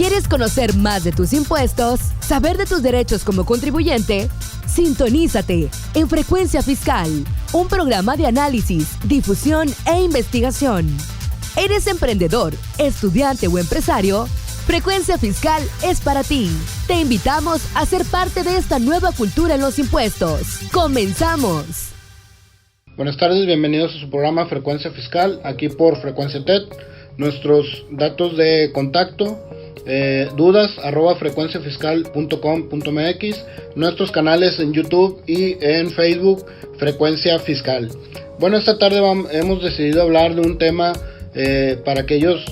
¿Quieres conocer más de tus impuestos? ¿Saber de tus derechos como contribuyente? Sintonízate en Frecuencia Fiscal, un programa de análisis, difusión e investigación. ¿Eres emprendedor, estudiante o empresario? Frecuencia Fiscal es para ti. Te invitamos a ser parte de esta nueva cultura en los impuestos. ¡Comenzamos! Buenas tardes, bienvenidos a su programa Frecuencia Fiscal, aquí por Frecuencia TED. Nuestros datos de contacto, dudas @frecuenciafiscal.com.mx, nuestros canales en YouTube y en Facebook, Frecuencia Fiscal. Bueno, esta tarde hemos decidido hablar de un tema para aquellos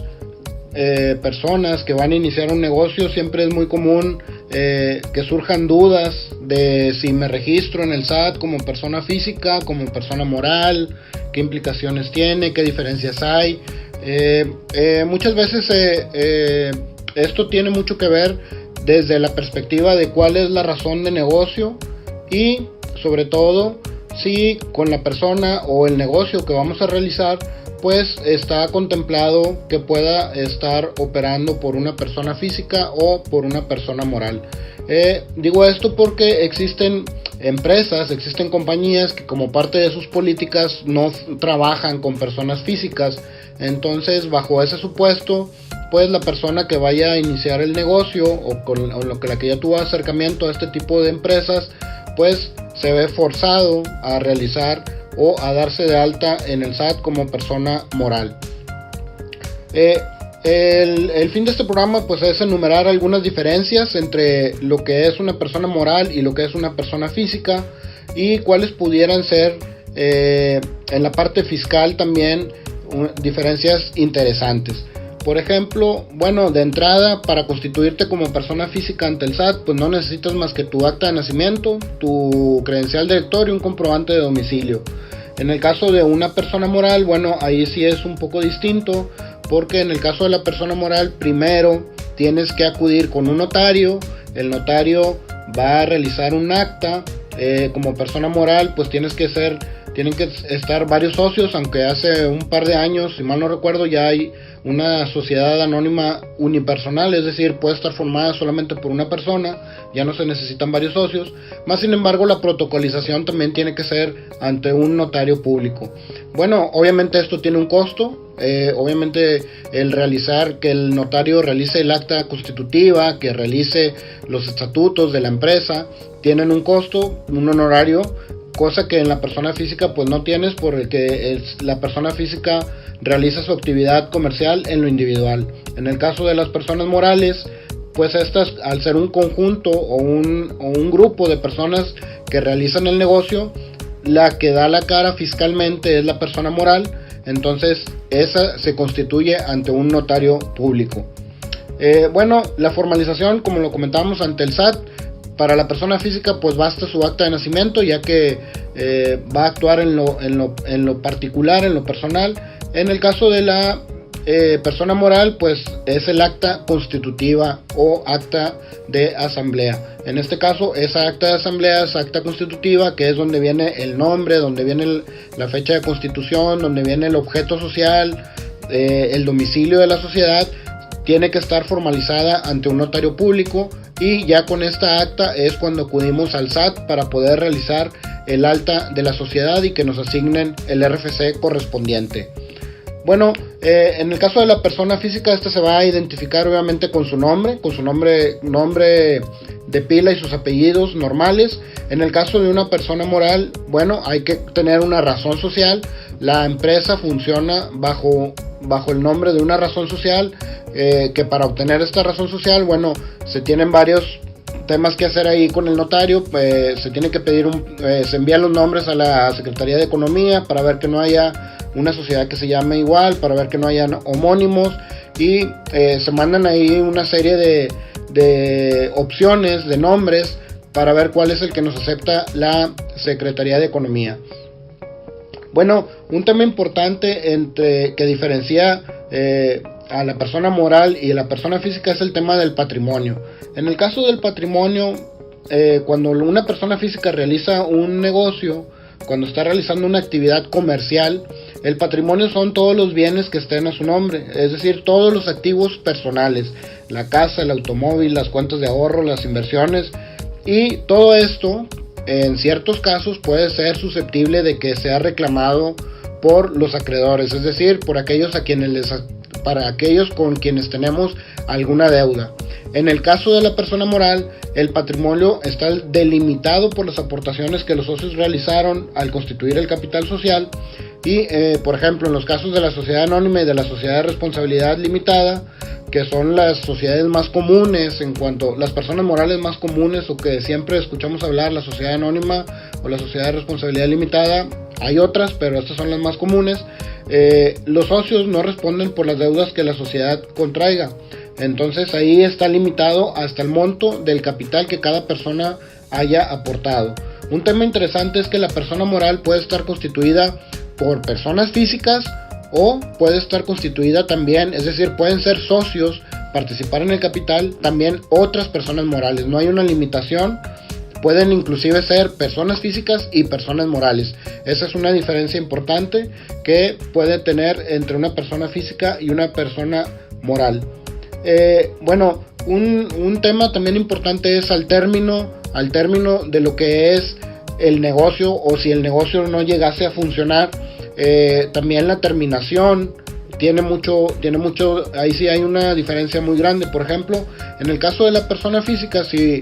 personas que van a iniciar un negocio. Siempre es muy común que surjan dudas de si me registro en el SAT como persona física, como persona moral, qué implicaciones tiene, qué diferencias hay. Muchas veces esto tiene mucho que ver desde la perspectiva de cuál es la razón de negocio y sobre todo si con la persona o el negocio que vamos a realizar pues está contemplado que pueda estar operando por una persona física o por una persona moral. Digo esto porque existen empresas, existen compañías que como parte de sus políticas no trabajan con personas físicas. Entonces, bajo ese supuesto, pues la persona que vaya a iniciar el negocio o con lo que la que ya tuvo acercamiento a este tipo de empresas, pues se ve forzado a realizar o a darse de alta en el SAT como persona moral. El fin de este programa pues es enumerar algunas diferencias entre lo que es una persona moral y lo que es una persona física y cuáles pudieran ser en la parte fiscal también diferencias interesantes. Por ejemplo, bueno, de entrada, para constituirte como persona física ante el SAT, pues no necesitas más que tu acta de nacimiento, tu credencial de lector y un comprobante de domicilio. En el caso de una persona moral, bueno, ahí sí es un poco distinto, porque en el caso de la persona moral, primero tienes que acudir con un notario, el notario va a realizar un acta. Como persona moral, pues tienen que estar varios socios, aunque hace un par de años, si mal no recuerdo, ya hay una sociedad anónima unipersonal, es decir, puede estar formada solamente por una persona, ya no se necesitan varios socios. Más sin embargo, la protocolización también tiene que ser ante un notario público. Bueno, obviamente esto tiene un costo. Obviamente el realizar que el notario realice el acta constitutiva, que realice los estatutos de la empresa, tienen un costo, un honorario, cosa que en la persona física pues no tienes, porque la persona física realiza su actividad comercial en lo individual. En el caso de las personas morales, pues estas, al ser un conjunto o un grupo de personas que realizan el negocio, la que da la cara fiscalmente es la persona moral. Entonces esa se constituye ante un notario público. Bueno, la formalización, como lo comentábamos ante el SAT, para la persona física pues basta su acta de nacimiento, ya que va a actuar en lo particular, en lo personal. En el caso de la persona moral, pues es el acta constitutiva o acta de asamblea. En este caso, esa acta de asamblea es acta constitutiva, que es donde viene el nombre, donde viene la fecha de constitución, donde viene el objeto social, el domicilio de la sociedad. Tiene que estar formalizada ante un notario público, y ya con esta acta es cuando acudimos al SAT para poder realizar el alta de la sociedad y que nos asignen el RFC correspondiente. Bueno, en el caso de la persona física, esta se va a identificar obviamente con su nombre de pila y sus apellidos normales. En el caso de una persona moral, bueno, hay que tener una razón social. La empresa funciona bajo el nombre de una razón social, que para obtener esta razón social, bueno, se tienen varios temas que hacer ahí con el notario. Se tiene que pedir se envían los nombres a la Secretaría de Economía para ver que no haya una sociedad que se llame igual, para ver que no haya homónimos, y se mandan ahí una serie de opciones de nombres para ver cuál es el que nos acepta la Secretaría de Economía. Bueno, un tema importante que diferencia a la persona moral y a la persona física es el tema del patrimonio. En el caso del patrimonio, cuando una persona física realiza un negocio, cuando está realizando una actividad comercial, El patrimonio son todos los bienes que estén a su nombre, es decir, todos los activos personales, la casa, el automóvil, las cuentas de ahorro, las inversiones, y todo esto en ciertos casos puede ser susceptible de que sea reclamado por los acreedores, es decir, por aquellos para aquellos con quienes tenemos alguna deuda. En el caso de la persona moral, el patrimonio está delimitado por las aportaciones que los socios realizaron al constituir el capital social y, por ejemplo, en los casos de la sociedad anónima y de la sociedad de responsabilidad limitada, que son las sociedades más comunes en cuanto las personas morales más comunes o que siempre escuchamos hablar, la sociedad anónima o la sociedad de responsabilidad limitada. Hay otras, pero estas son las más comunes. Los socios no responden por las deudas que la sociedad contraiga. Entonces ahí está limitado hasta el monto del capital que cada persona haya aportado. Un tema interesante es que la persona moral puede estar constituida por personas físicas o puede estar constituida también, es decir, pueden ser socios, participar en el capital también otras personas morales. No hay una limitación. Pueden inclusive ser personas físicas y personas morales. Esa es una diferencia importante que puede tener entre una persona física y una persona moral. Bueno, un tema también importante es al término de lo que es el negocio, o si el negocio no llegase a funcionar, también la terminación tiene mucho, ahí sí hay una diferencia muy grande. Por ejemplo, en el caso de la persona física, si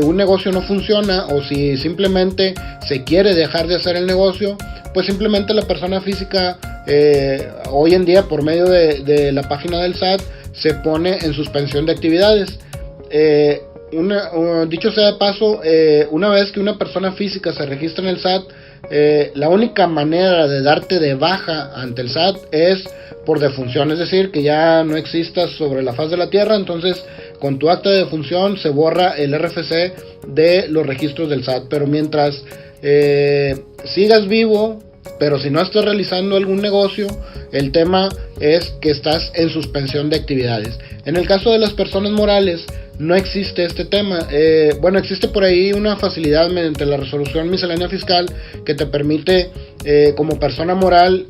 un negocio no funciona o si simplemente se quiere dejar de hacer el negocio, pues simplemente la persona física hoy en día por medio de la página del SAT se pone en suspensión de actividades. Dicho sea de paso, una vez que una persona física se registra en el SAT, la única manera de darte de baja ante el SAT es por defunción, es decir, que ya no existas sobre la faz de la tierra. Entonces con tu acta de defunción se borra el RFC de los registros del SAT, pero mientras sigas vivo, pero si no estás realizando algún negocio, el tema es que estás en suspensión de actividades. En el caso de las personas morales no existe este tema. Bueno, existe por ahí una facilidad mediante la resolución miscelánea fiscal que te permite como persona moral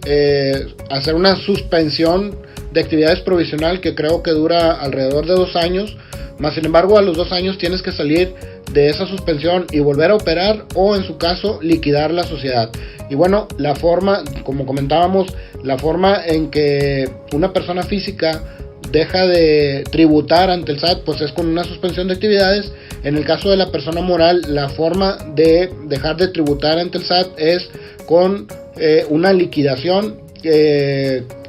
hacer una suspensión de actividades provisional que creo que dura alrededor de 2 años. Más sin embargo, a los 2 años tienes que salir de esa suspensión y volver a operar, o en su caso liquidar la sociedad. Y bueno, la forma, como comentábamos, la forma en que una persona física deja de tributar ante el SAT, pues es con una suspensión de actividades. En el caso de la persona moral, la forma de dejar de tributar ante el SAT es con una liquidación,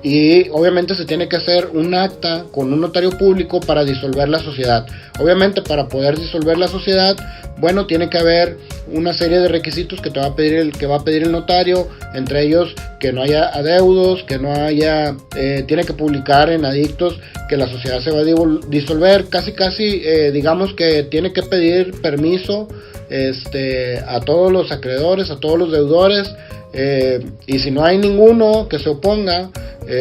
y obviamente se tiene que hacer un acta con un notario público para disolver la sociedad. Obviamente, para poder disolver la sociedad, bueno, tiene que haber una serie de requisitos que va a pedir el notario, entre ellos que no haya adeudos, que no haya, tiene que publicar en adictos que la sociedad se va a disolver, casi digamos que tiene que pedir permiso a todos los acreedores, a todos los deudores. Y si no hay ninguno que se oponga,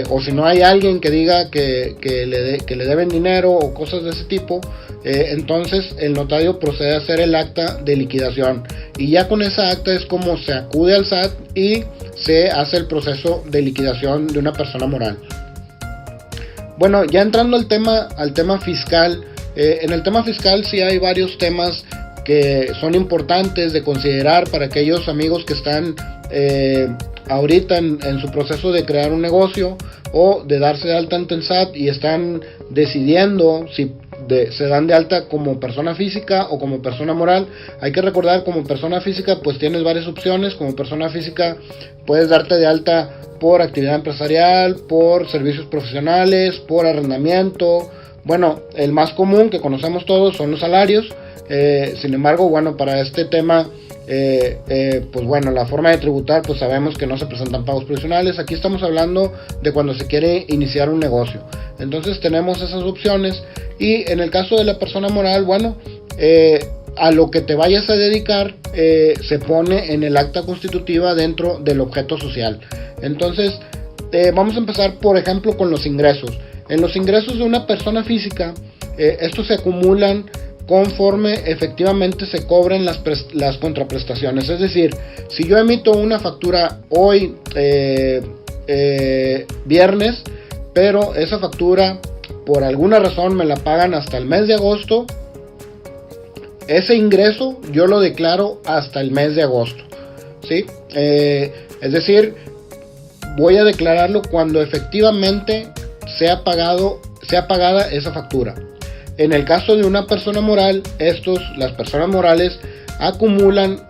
o si no hay alguien que diga que le deben dinero o cosas de ese tipo, entonces el notario procede a hacer el acta de liquidación, y ya con esa acta es como se acude al SAT y se hace el proceso de liquidación de una persona moral. Bueno, ya entrando al tema fiscal, en el tema fiscal sí hay varios temas que son importantes de considerar para aquellos amigos que están ahorita en su proceso de crear un negocio o de darse de alta ante el SAT y están decidiendo si se dan de alta como persona física o como persona moral. Hay que recordar, como persona física pues tienes varias opciones. Como persona física puedes darte de alta por actividad empresarial, por servicios profesionales, por arrendamiento. Bueno, el más común que conocemos todos son los salarios. Sin embargo, bueno, para este tema, pues bueno, la forma de tributar, pues sabemos que no se presentan pagos provisionales. Aquí estamos hablando de cuando se quiere iniciar un negocio. Entonces tenemos esas opciones. Y en el caso de la persona moral, bueno, a lo que te vayas a dedicar se pone en el acta constitutiva dentro del objeto social. Entonces vamos a empezar, por ejemplo, con los ingresos. En los ingresos de una persona física, estos se acumulan conforme efectivamente se cobren las contraprestaciones. Es decir, si yo emito una factura hoy, viernes, pero esa factura por alguna razón me la pagan hasta el mes de agosto. Ese ingreso yo lo declaro hasta el mes de agosto, ¿sí? Es decir, voy a declararlo cuando efectivamente sea pagada esa factura. En el caso de una persona moral, las personas morales acumulan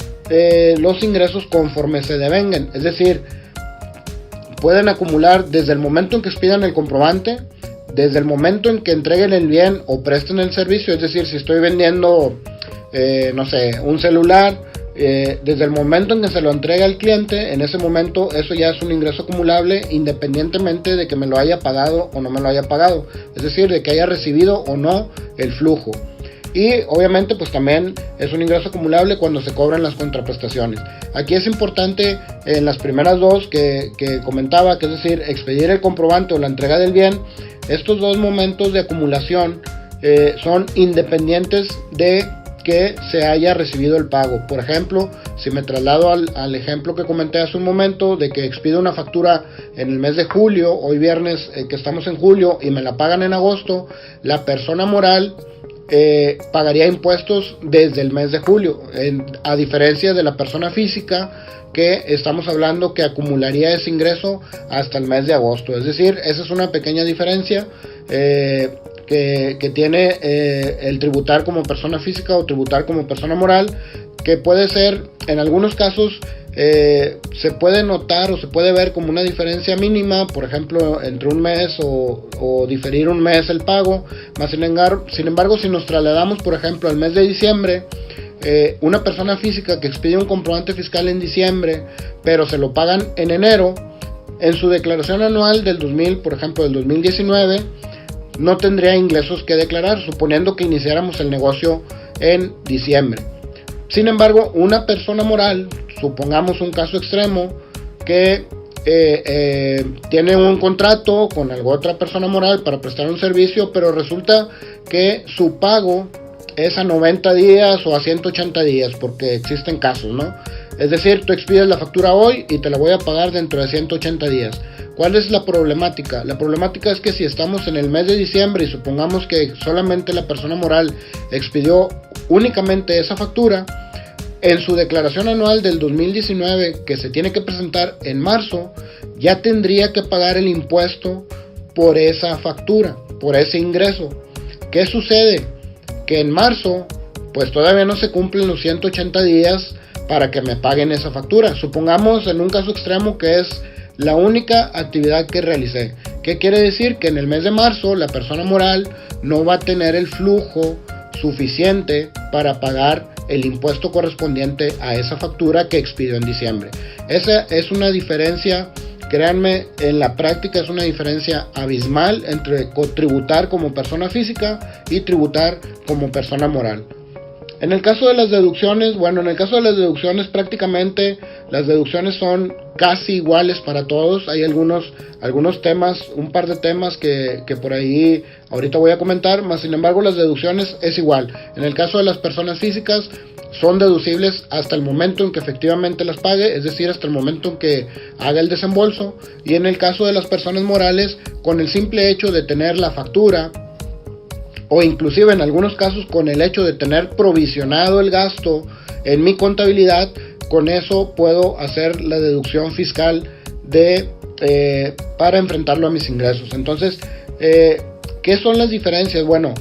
los ingresos conforme se devengan. Es decir, pueden acumular desde el momento en que expidan el comprobante, desde el momento en que entreguen el bien o presten el servicio. Es decir, si estoy vendiendo, un celular, desde el momento en que se lo entrega al cliente, en ese momento eso ya es un ingreso acumulable, independientemente de que me lo haya pagado o no me lo haya pagado. Es decir, de que haya recibido o no el flujo. Y obviamente pues también es un ingreso acumulable cuando se cobran las contraprestaciones. Aquí es importante en las primeras dos que comentaba, que es decir, expedir el comprobante o la entrega del bien. Estos dos momentos de acumulación son independientes de que se haya recibido el pago. Por ejemplo, si me traslado al ejemplo que comenté hace un momento, de que expido una factura en el mes de julio, hoy viernes que estamos en julio, y me la pagan en agosto, la persona moral pagaría impuestos desde el mes de julio, a diferencia de la persona física, que estamos hablando que acumularía ese ingreso hasta el mes de agosto. Es decir, esa es una pequeña diferencia que tiene el tributar como persona física o tributar como persona moral, que puede ser, en algunos casos, se puede notar o se puede ver como una diferencia mínima, por ejemplo, entre un mes o diferir un mes el pago. Sin embargo, si nos trasladamos, por ejemplo, al mes de diciembre, una persona física que expide un comprobante fiscal en diciembre, pero se lo pagan en enero, en su declaración anual del 2000, por ejemplo, del 2019, no tendría ingresos que declarar, suponiendo que iniciáramos el negocio en diciembre. Sin embargo, una persona moral, supongamos un caso extremo, que tiene un contrato con otra persona moral para prestar un servicio, pero resulta que su pago es a 90 días o a 180 días, porque existen casos, ¿no? Es decir, tú expides la factura hoy y te la voy a pagar dentro de 180 días. ¿Cuál es la problemática? La problemática es que si estamos en el mes de diciembre y supongamos que solamente la persona moral expidió únicamente esa factura, en su declaración anual del 2019, que se tiene que presentar en marzo, ya tendría que pagar el impuesto por esa factura, por ese ingreso. ¿Qué sucede? Que en marzo, pues todavía no se cumplen los 180 días para que me paguen esa factura. Supongamos en un caso extremo que es la única actividad que realicé. ¿Qué quiere decir? Que en el mes de marzo la persona moral no va a tener el flujo suficiente para pagar el impuesto correspondiente a esa factura que expidió en diciembre. Esa es una diferencia, créanme, en la práctica es una diferencia abismal entre tributar como persona física y tributar como persona moral. En el caso de las deducciones, prácticamente las deducciones son casi iguales para todos. Hay algunos temas, un par de temas que por ahí ahorita voy a comentar, más sin embargo las deducciones es igual. En el caso de las personas físicas son deducibles hasta el momento en que efectivamente las pague, es decir, hasta el momento en que haga el desembolso. Y en el caso de las personas morales, con el simple hecho de tener la factura, o inclusive en algunos casos con el hecho de tener provisionado el gasto en mi contabilidad, con eso puedo hacer la deducción fiscal para enfrentarlo a mis ingresos. Entonces, ¿qué son las diferencias? Bueno,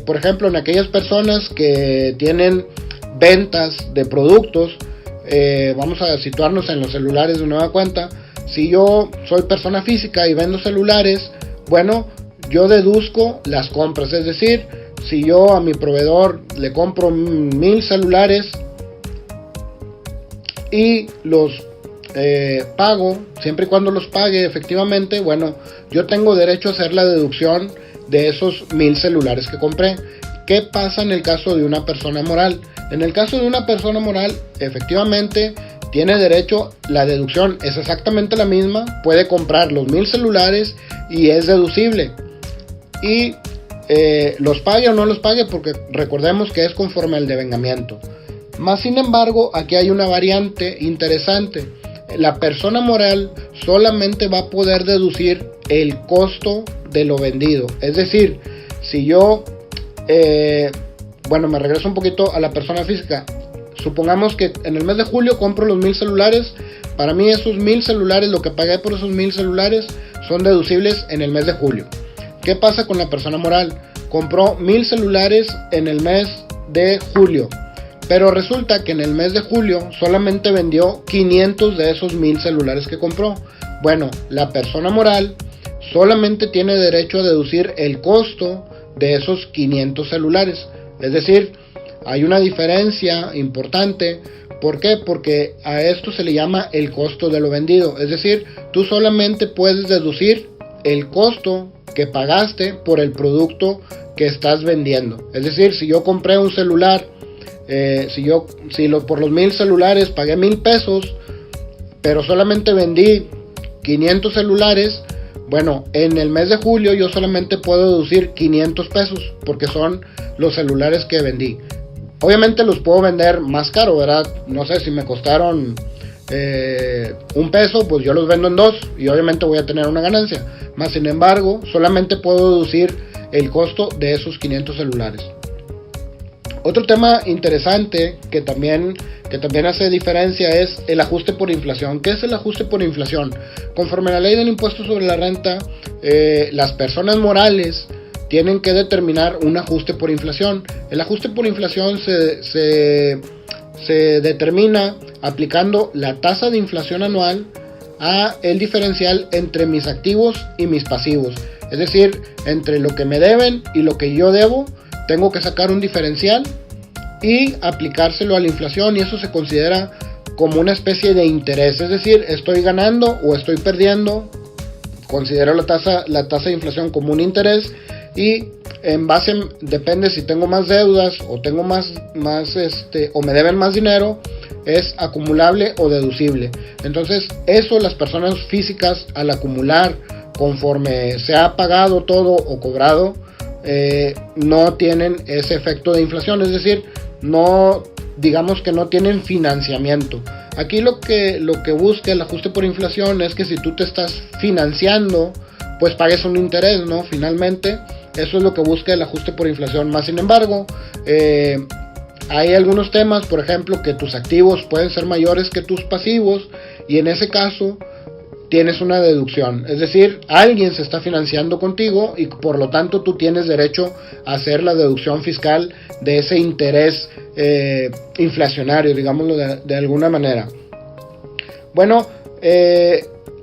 por ejemplo, en aquellas personas que tienen ventas de productos, vamos a situarnos en los celulares de nueva cuenta. Si yo soy persona física y vendo celulares, bueno, yo deduzco las compras, es decir, si yo a mi proveedor le compro 1000 celulares y los pago, siempre y cuando los pague efectivamente, bueno, yo tengo derecho a hacer la deducción de esos 1000 celulares que compré. ¿Qué pasa en el caso de una persona moral? En el caso de una persona moral, efectivamente tiene derecho, la deducción es exactamente la misma, puede comprar los 1000 celulares y es deducible. Y los pague o no los pague, porque recordemos que es conforme al devengamiento. Más sin embargo, aquí hay una variante interesante. la persona moral solamente va a poder deducir el costo de lo vendido. Es decir, si yo, me regreso un poquito a la persona física. Supongamos que en el mes de julio compro los 1000 celulares. Para mí esos 1000 celulares, lo que pagué por esos 1000 celulares, son deducibles en el mes de julio. ¿Qué pasa con la persona moral? Compró 1000 celulares en el mes de julio, pero resulta que en el mes de julio solamente vendió 500 de esos 1000 celulares que compró. Bueno, la persona moral solamente tiene derecho a deducir el costo de esos 500 celulares. Es decir, hay una diferencia importante. ¿Por qué? Porque a esto se le llama el costo de lo vendido. Es decir, tú solamente puedes deducir el costo que pagaste por el producto que estás vendiendo. Es decir, si yo compré un celular, por los 1000 celulares pagué 1000 pesos, pero solamente vendí 500 celulares, bueno, en el mes de julio yo solamente puedo deducir 500 pesos, porque son los celulares que vendí. Obviamente los puedo vender más caro, ¿verdad? No sé, si me costaron $1, pues yo los vendo en 2 y obviamente voy a tener una ganancia. Más sin embargo, solamente puedo deducir el costo de esos 500 celulares. Otro tema interesante que también hace diferencia es el ajuste por inflación. ¿Qué es el ajuste por inflación? Conforme a la ley del impuesto sobre la renta, las personas morales tienen que determinar un ajuste por inflación. El ajuste por inflación se determina aplicando la tasa de inflación anual a el diferencial entre mis activos y mis pasivos. Es decir, entre lo que me deben y lo que yo debo, tengo que sacar un diferencial y aplicárselo a la inflación, y eso se considera como una especie de interés. Es decir, estoy ganando o estoy perdiendo. Considero la tasa de inflación como un interés, y en base, depende si tengo más deudas o tengo o me deben más dinero, es acumulable o deducible. Entonces, eso las personas físicas, al acumular conforme se ha pagado todo o cobrado, no tienen ese efecto de inflación. Es decir, no, digamos que no tienen financiamiento. Aquí lo que busca el ajuste por inflación es que si tú te estás financiando, pues pagues un interés, ¿no? Finalmente, eso es lo que busca el ajuste por inflación. Más sin embargo, hay algunos temas, por ejemplo, que tus activos pueden ser mayores que tus pasivos, y en ese caso tienes una deducción. Es decir, alguien se está financiando contigo y por lo tanto tú tienes derecho a hacer la deducción fiscal de ese interés inflacionario, digámoslo de alguna manera. Bueno,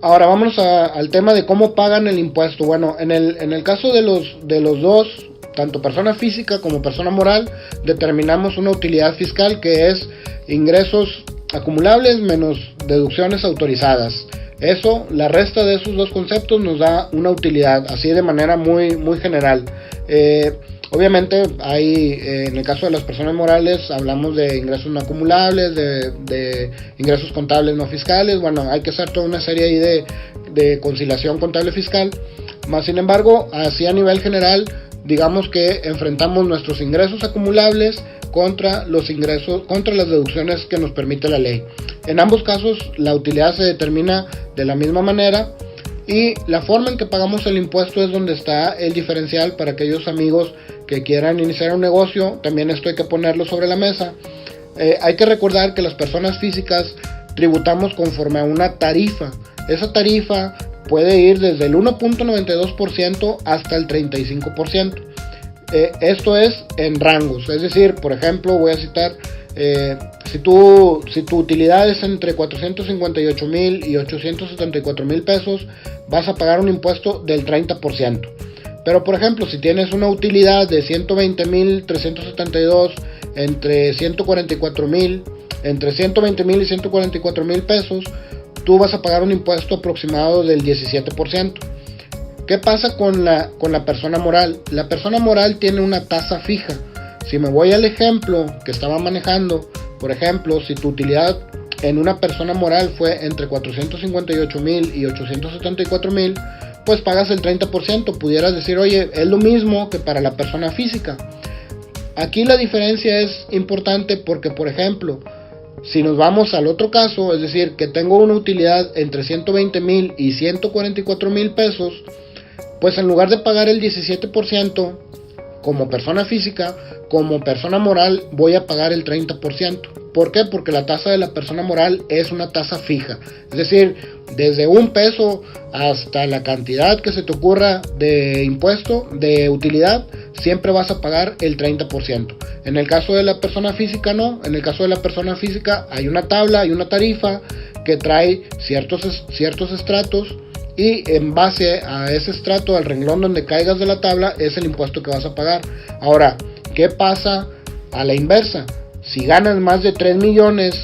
ahora vamos al tema de cómo pagan el impuesto. Bueno, en el caso de los dos, tanto persona física como persona moral, determinamos una utilidad fiscal que es ingresos acumulables menos deducciones autorizadas. Eso, la resta de esos dos conceptos nos da una utilidad, así de manera muy, muy general. Obviamente hay, en el caso de las personas morales, hablamos de ingresos no acumulables, de ingresos contables no fiscales. Bueno, hay que hacer toda una serie ahí de conciliación contable fiscal. Más sin embargo, así a nivel general, digamos que enfrentamos nuestros ingresos acumulables contra las deducciones que nos permite la ley. En ambos casos, la utilidad se determina de la misma manera, y la forma en que pagamos el impuesto es donde está el diferencial para aquellos amigos que quieran iniciar un negocio. También esto hay que ponerlo sobre la mesa. Hay que recordar que las personas físicas tributamos conforme a una tarifa. Esa tarifa puede ir desde el 1.92% hasta el 35%. Esto es en rangos, es decir, por ejemplo, voy a citar, si tu utilidad es entre 458,000 y 874,000 pesos, vas a pagar un impuesto del 30%. Pero por ejemplo, si tienes una utilidad de 120,372 entre 120,000 y 144,000 pesos, tú vas a pagar un impuesto aproximado del 17%. ¿Qué pasa con la persona moral? La persona moral tiene una tasa fija. Si me voy al ejemplo que estaba manejando, por ejemplo, si tu utilidad en una persona moral fue entre 458,000 y 874,000, pues pagas el 30%. Pudieras decir, oye, es lo mismo que para la persona física. Aquí la diferencia es importante porque, por ejemplo, Si nos vamos al otro caso, es decir, que tengo una utilidad entre 120,000 y 144,000 pesos, pues en lugar de pagar el 17% como persona física, como persona moral voy a pagar el 30%. ¿Por qué? Porque la tasa de la persona moral es una tasa fija. Es decir, desde $1 hasta la cantidad que se te ocurra de impuesto, de utilidad, siempre vas a pagar el 30%. En el caso de la persona física no. En el caso de la persona física hay una tabla, hay una tarifa que trae ciertos estratos, y en base a ese estrato, al renglón donde caigas de la tabla, es el impuesto que vas a pagar. Ahora, ¿qué pasa a la inversa? Si ganas más de 3 millones,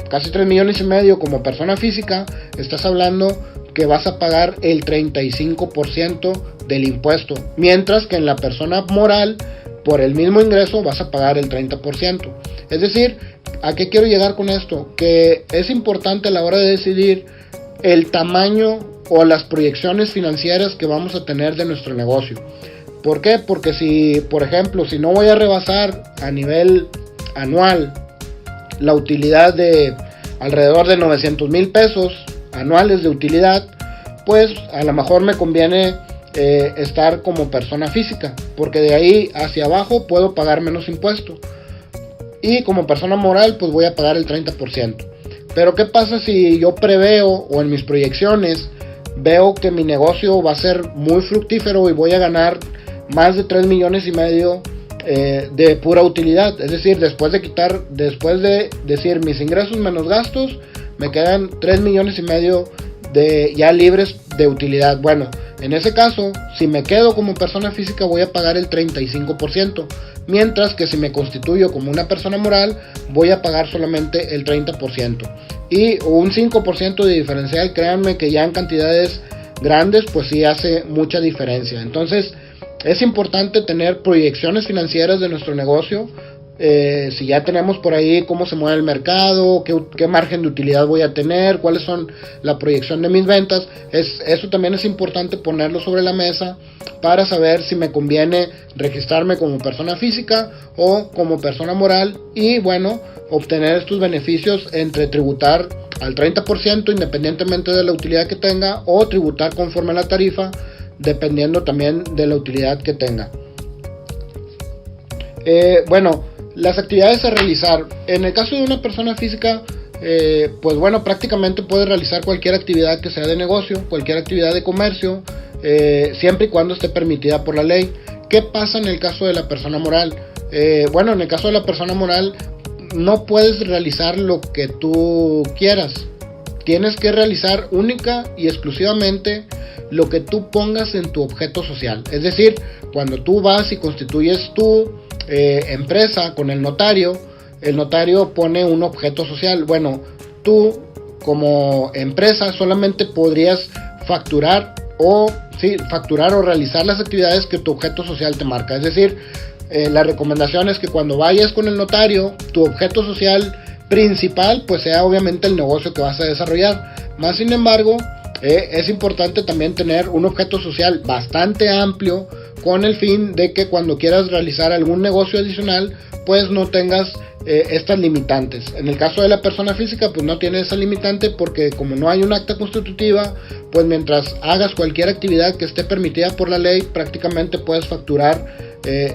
casi 3 millones y medio como persona física, estás hablando que vas a pagar el 35% del impuesto, mientras que en la persona moral, por el mismo ingreso, vas a pagar el 30%. Es decir, ¿a qué quiero llegar con esto? Que es importante a la hora de decidir el tamaño o las proyecciones financieras que vamos a tener de nuestro negocio. ¿Por qué? Porque si, por ejemplo, si no voy a rebasar a nivel anual la utilidad de alrededor de 900,000 pesos anuales de utilidad, pues a lo mejor me conviene estar como persona física, porque de ahí hacia abajo puedo pagar menos impuesto, y como persona moral pues voy a pagar el 30%. Pero ¿qué pasa si yo preveo, o en mis proyecciones veo que mi negocio va a ser muy fructífero y voy a ganar más de 3 millones y medio de pura utilidad? Es decir, después de decir mis ingresos menos gastos, me quedan 3 millones y medio de ya libres de utilidad. Bueno, en ese caso, si me quedo como persona física voy a pagar el 35%, mientras que si me constituyo como una persona moral voy a pagar solamente el 30%. Y un 5% de diferencial, créanme que ya en cantidades grandes pues sí hace mucha diferencia. Entonces es importante tener proyecciones financieras de nuestro negocio. Si ya tenemos por ahí cómo se mueve el mercado, qué margen de utilidad voy a tener, cuáles son la proyección de mis ventas, eso también es importante ponerlo sobre la mesa para saber si me conviene registrarme como persona física o como persona moral, y bueno, obtener estos beneficios entre tributar al 30% independientemente de la utilidad que tenga, o tributar conforme a la tarifa dependiendo también de la utilidad que tenga. Bueno, las actividades a realizar. En el caso de una persona física, pues bueno, prácticamente puede realizar cualquier actividad que sea de negocio, cualquier actividad de comercio, siempre y cuando esté permitida por la ley. ¿Qué pasa en el caso de la persona moral? Bueno, en el caso de la persona moral no puedes realizar lo que tú quieras. Tienes que realizar única y exclusivamente lo que tú pongas en tu objeto social. Es decir, cuando tú vas y constituyes tu empresa con el notario pone un objeto social. Bueno, tú como empresa solamente podrías facturar o realizar las actividades que tu objeto social te marca. Es decir, la recomendación es que cuando vayas con el notario, tu objeto social principal pues sea obviamente el negocio que vas a desarrollar. Más sin embargo, es importante también tener un objeto social bastante amplio, con el fin de que cuando quieras realizar algún negocio adicional pues no tengas estas limitantes. En el caso de la persona física pues no tiene esa limitante, porque como no hay un acta constitutiva, pues mientras hagas cualquier actividad que esté permitida por la ley, prácticamente puedes facturar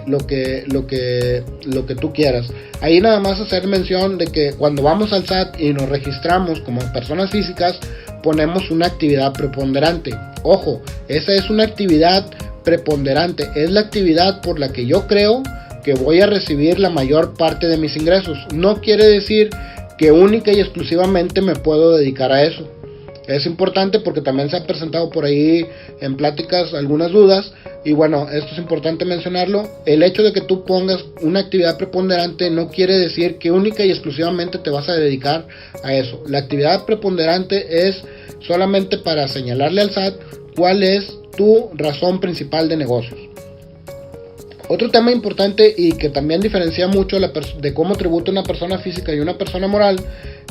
lo que tú quieras. Ahí nada más hacer mención de que cuando vamos al SAT y nos registramos como personas físicas, ponemos una actividad preponderante. Ojo, esa es una actividad preponderante, es la actividad por la que yo creo que voy a recibir la mayor parte de mis ingresos. No quiere decir que única y exclusivamente me puedo dedicar a eso. Es importante porque también se han presentado por ahí en pláticas algunas dudas, y bueno, esto es importante mencionarlo. El hecho de que tú pongas una actividad preponderante no quiere decir que única y exclusivamente te vas a dedicar a eso. La actividad preponderante es solamente para señalarle al SAT cuál es tu razón principal de negocios. Otro tema importante y que también diferencia mucho de cómo tributa una persona física y una persona moral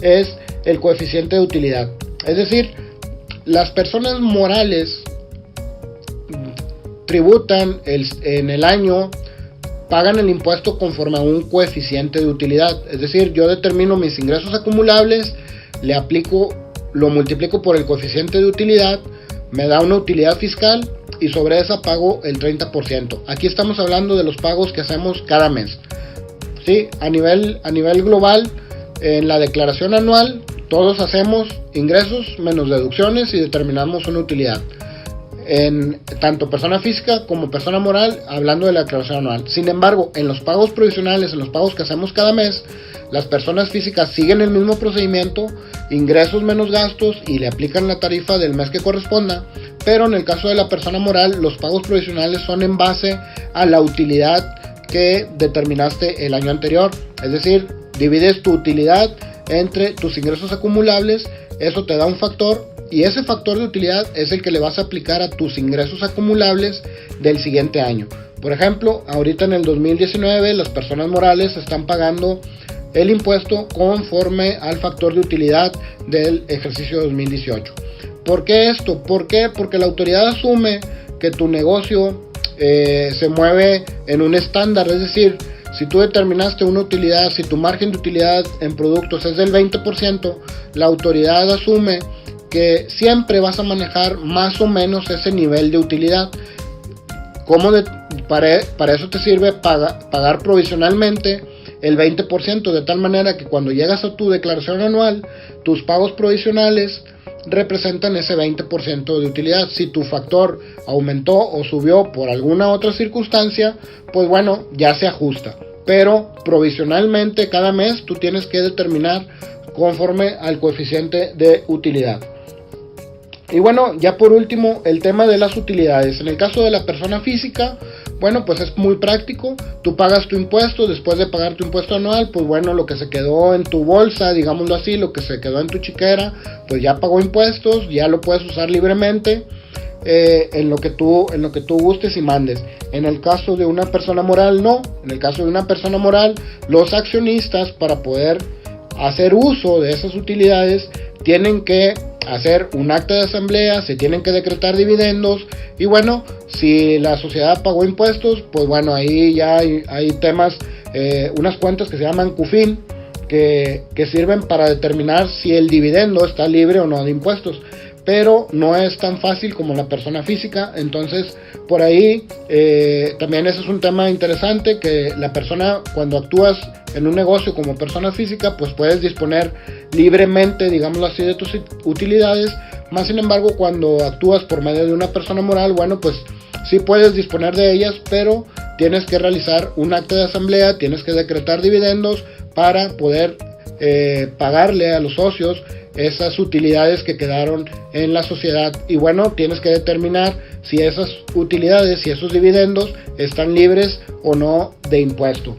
es el coeficiente de utilidad. Es decir, las personas morales tributan en el año pagan el impuesto conforme a un coeficiente de utilidad. Es decir, yo determino mis ingresos acumulables, lo multiplico por el coeficiente de utilidad, me da una utilidad fiscal y sobre esa pago el 30%. Aquí estamos hablando de los pagos que hacemos cada mes. Sí, a nivel global, en la declaración anual, todos hacemos ingresos menos deducciones y determinamos una utilidad. En tanto persona física como persona moral, hablando de la declaración anual. Sin embargo, en los pagos provisionales, en los pagos que hacemos cada mes, las personas físicas siguen el mismo procedimiento, ingresos menos gastos, y le aplican la tarifa del mes que corresponda. Pero en el caso de la persona moral, los pagos provisionales son en base a la utilidad que determinaste el año anterior. Es decir, divides tu utilidad entre tus ingresos acumulables, eso te da un factor, y ese factor de utilidad es el que le vas a aplicar a tus ingresos acumulables del siguiente año. Por ejemplo, ahorita en el 2019 las personas morales están pagando el impuesto conforme al factor de utilidad del ejercicio 2018. ¿Por qué esto? ¿Por qué? Porque la autoridad asume que tu negocio se mueve en un estándar, es decir, si tú determinaste una utilidad, si tu margen de utilidad en productos es del 20%, la autoridad asume que siempre vas a manejar más o menos ese nivel de utilidad. Para eso te sirve pagar provisionalmente el 20%, de tal manera que cuando llegas a tu declaración anual, tus pagos provisionales representan ese 20% de utilidad. Si tu factor aumentó o subió por alguna otra circunstancia, pues bueno, ya se ajusta. Pero provisionalmente cada mes tú tienes que determinar conforme al coeficiente de utilidad. Y bueno, ya por último, el tema de las utilidades. En el caso de la persona física, bueno, pues es muy práctico. Tú pagas tu impuesto, después de pagar tu impuesto anual, pues bueno, lo que se quedó en tu bolsa, digámoslo así, lo que se quedó en tu chiquera, pues ya pagó impuestos, ya lo puedes usar libremente en lo que tú gustes y mandes. En el caso de una persona moral, no. En el caso de una persona moral, los accionistas, para poder hacer uso de esas utilidades, tienen que hacer un acta de asamblea, se tienen que decretar dividendos, y bueno, si la sociedad pagó impuestos, pues bueno, ahí ya hay temas, unas cuentas que se llaman CUFIN, que sirven para determinar si el dividendo está libre o no de impuestos, pero no es tan fácil como la persona física. Entonces por ahí también ese es un tema interesante, que la persona, cuando actúas en un negocio como persona física, pues puedes disponer libremente, digámoslo así, de tus utilidades. Más sin embargo, cuando actúas por medio de una persona moral, bueno, pues sí puedes disponer de ellas, pero tienes que realizar un acta de asamblea, tienes que decretar dividendos para poder pagarle a los socios esas utilidades que quedaron en la sociedad. Y bueno, tienes que determinar si esas utilidades, si esos dividendos están libres o no de impuesto.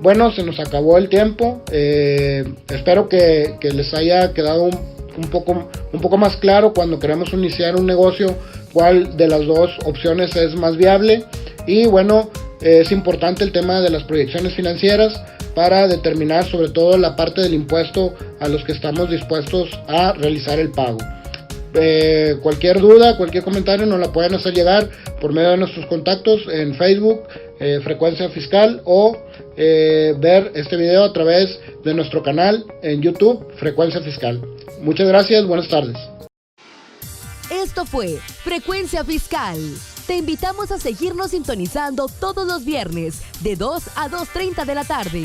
Bueno, se nos acabó el tiempo. Espero que les haya quedado un poco más claro cuando queremos iniciar un negocio, cuál de las dos opciones es más viable. Y bueno, es importante el tema de las proyecciones financieras para determinar sobre todo la parte del impuesto a los que estamos dispuestos a realizar el pago. Cualquier duda, cualquier comentario nos la pueden hacer llegar por medio de nuestros contactos en Facebook, Frecuencia Fiscal, o ver este video a través de nuestro canal en YouTube, Frecuencia Fiscal. Muchas gracias, buenas tardes. Esto fue Frecuencia Fiscal. Te invitamos a seguirnos sintonizando todos los viernes de 2 a 2:30 de la tarde.